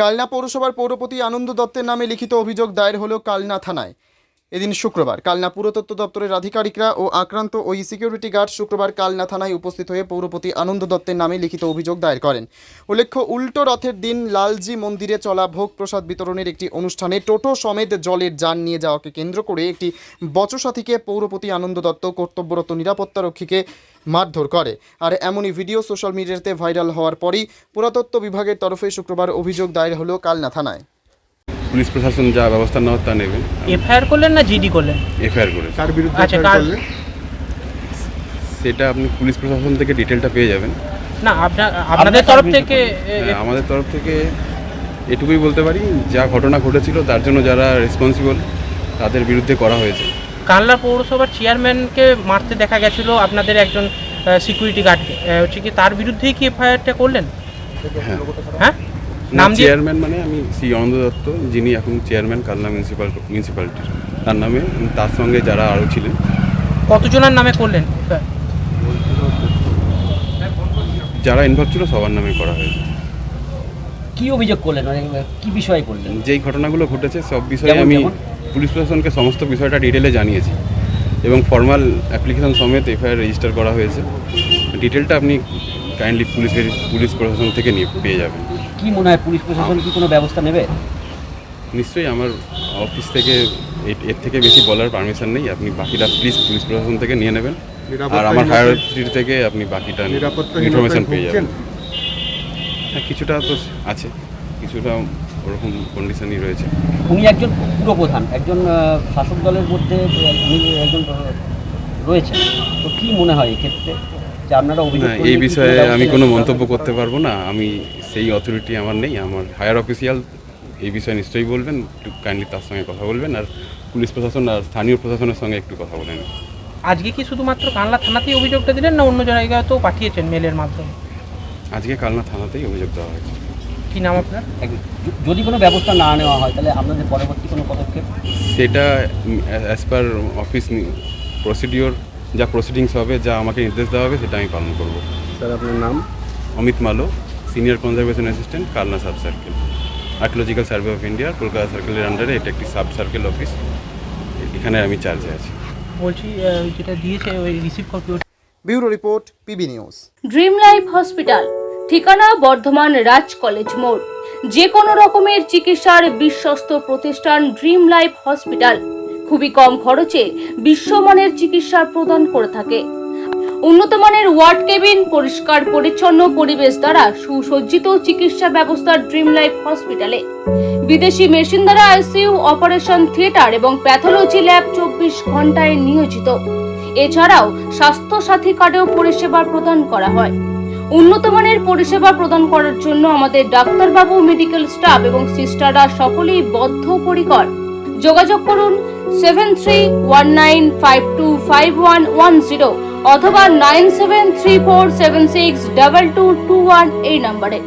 কালনা পৌরসভার পৌরপতি আনন্দ দত্তের নামে লিখিত অভিযোগ দায়ের হলো কালনা থানায়। এদিন শুক্রবার কালনা পুরাতত্ত্ব দপ্তরের আধিকারিকরা ও আক্রান্ত ওই সিকিউরিটি গার্ড শুক্রবার কালনা থানায় উপস্থিত হয়ে পৌরপতি আনন্দ দত্তের নামে লিখিত অভিযোগ দায়ের করেন। উল্লেখ্য, উল্টো রথের দিন লালজি মন্দিরে চলা ভোগ প্রসাদ বিতরণের একটি অনুষ্ঠানে টোটো সমেত জলের যান নিয়ে যাওয়াকে কেন্দ্র করে একটি বচসা থেকে পৌরপতি আনন্দ দত্ত কর্তব্যরত নিরাপত্তারক্ষীকে মারধর করে। আর এমনই ভিডিও সোশ্যাল মিডিয়াতে ভাইরাল হওয়ার পরই পুরাতত্ত্ব বিভাগের তরফে শুক্রবার অভিযোগ দায়ের হলো কালনা থানায়। পুলিশ প্রশাসন যা ব্যবস্থা নেওয়ার তা নেবেন। এফআইআর করলেন না জিডি করলেন? এফআইআর করে। কার বিরুদ্ধে আচ্ছা, এফআইআর করলেন? সেটা আপনি পুলিশ প্রশাসন থেকে ডিটেলটা পেয়ে যাবেন। না, আপনাদের তরফ থেকে আমাদের তরফ থেকে এটুকুই বলতে পারি, যা ঘটনা ঘটেছিল তার জন্য যারা রেসপন্সিবল তাদের বিরুদ্ধে করা হয়েছে। কালনা পৌরসভার চেয়ারম্যানকে মারতে দেখা গেছিল আপনাদের একজন সিকিউরিটি গার্ডকে, হচ্ছে কি তার বিরুদ্ধেই কি এফআইআরটা করলেন? হ্যাঁ, নাম দিয়ে চেয়ারম্যান মানে আমি শ্রী আনন্দ দত্ত, যিনি এখন চেয়ারম্যান কালনা মিউনিসিপ্যালিটির, তার নামে, তার সঙ্গে যারা আরও ছিলেন। কতজনের নামে করলেন? যারা ইনভলভ ছিল সবার নামে করা হয়েছে। কি অভিযোগ করলেন, মানে কি বিষয়ে করলেন? যেই ঘটনাগুলো ঘটেছে সব বিষয়ে আমি পুলিশ প্রশাসনকে সমস্ত বিষয়টা ডিটেলে জানিয়েছি এবং ফর্মাল অ্যাপ্লিকেশন সমেত এফআইআর রেজিস্টার করা হয়েছে। ডিটেলটা আপনি কাইন্ডলি পুলিশ প্রশাসন থেকে নিয়ে পেয়ে যাবেন। কি মনে হয় পুলিশ প্রশাসন কি কোনো ব্যবস্থা নেবে? নিশ্চয়ই, আমার অফিস থেকে এর থেকে বেশি বলার পারমিশন নেই। আপনি বাকিটা প্লিজ পুলিশ প্রশাসন থেকে নিয়ে নেবেন, আর আমার হায়ার অথরিটি থেকে আপনি বাকিটা ইনফরমেশন পেয়ে যাবেন। হ্যাঁ, কিছুটা তো আছে, কিছুটা ওরকম কন্ডিশনই রয়েছে। উনি একজন পুরপ্রধান, একজন শাসক দলের মধ্যে উনি একজন রয়েছেন, তো কি মনে হয় এক্ষেত্রে যে আপনারা অভিযোগ করলে এই কি বিষয়ে ব্যবস্থা আমি কোনো নেবেন? মন্তব্য করতে পারবো না। আমি সেই অথরিটি আমার নেই। আমার হায়ার অফিসিয়াল এই বিষয়ে নিশ্চয়ই বলবেন, একটু কাইন্ডলি তার সঙ্গে কথা বলবেন, আর পুলিশ প্রশাসন আর স্থানীয় প্রশাসনের সঙ্গে একটু কথা বলেন। আজকে কি শুধুমাত্র কালনা থানাতেই অভিযোগটা দিলেন না অন্য জায়গাতেও পাঠিয়েছেন মেলের মাধ্যমে? আজকে কালনা থানাতেই অভিযোগ দেওয়া হয়েছে। কি নাম আপনার? যদি কোনো ব্যবস্থা না নেওয়া হয় তাহলে আপনাদের পরবর্তী কোনো পদক্ষেপ? সেটা অ্যাজ পার অফিস প্রসিডিওর, যা প্রসিডিংস হবে, যা আমাকে নির্দেশ দেওয়া হবে, সেটা আমি পালন করব। স্যার, আপনার নাম? Amit Malo, senior conservation assistant, Kalna sub circle, archaeological survey of India, Kolkata সার্কেলের আন্ডারে এটা একটি সাব সার্কেল অফিস, এখানে আমি চার্জে আছি। বলছি যেটা দিয়েছে ওই receive copy. Bureau report, PB news. Dream life hospital, ঠিকানা বর্ধমান রাজ কলেজ মোড়। যে কোনো রকমের চিকিৎসার বিশ্বস্ত প্রতিষ্ঠান ড্রিম লাইফ হসপিটাল খুবই কম খরচে বিশ্বমানের চিকিৎসা প্রদান করে থাকে। উন্নত মানের ওয়ার্ড কেবিন, পরিষ্কার পরিচ্ছন্ন পরিবেশ দ্বারা সুসজ্জিত চিকিৎসা ব্যবস্থা ড্রিম লাইফ হসপিটালে। বিদেশি মেশিন দ্বারা আইসিইউ, অপারেশন থিয়েটার এবং প্যাথোলজি ল্যাব 24 ঘন্টায় নিয়োজিত। এছাড়াও স্বাস্থ্য সাথী কার্ডেও পরিষেবা প্রদান করা হয়। উন্নত মানের পরিষেবা প্রদান করার জন্য আমাদের ডাক্তারবাবু, মেডিকেল স্টাফ এবং সিস্টাররা সকলেই বদ্ধপরিকর। যোগাযোগ করুন 7319525110 অথবা 9734762221 এই নম্বরে।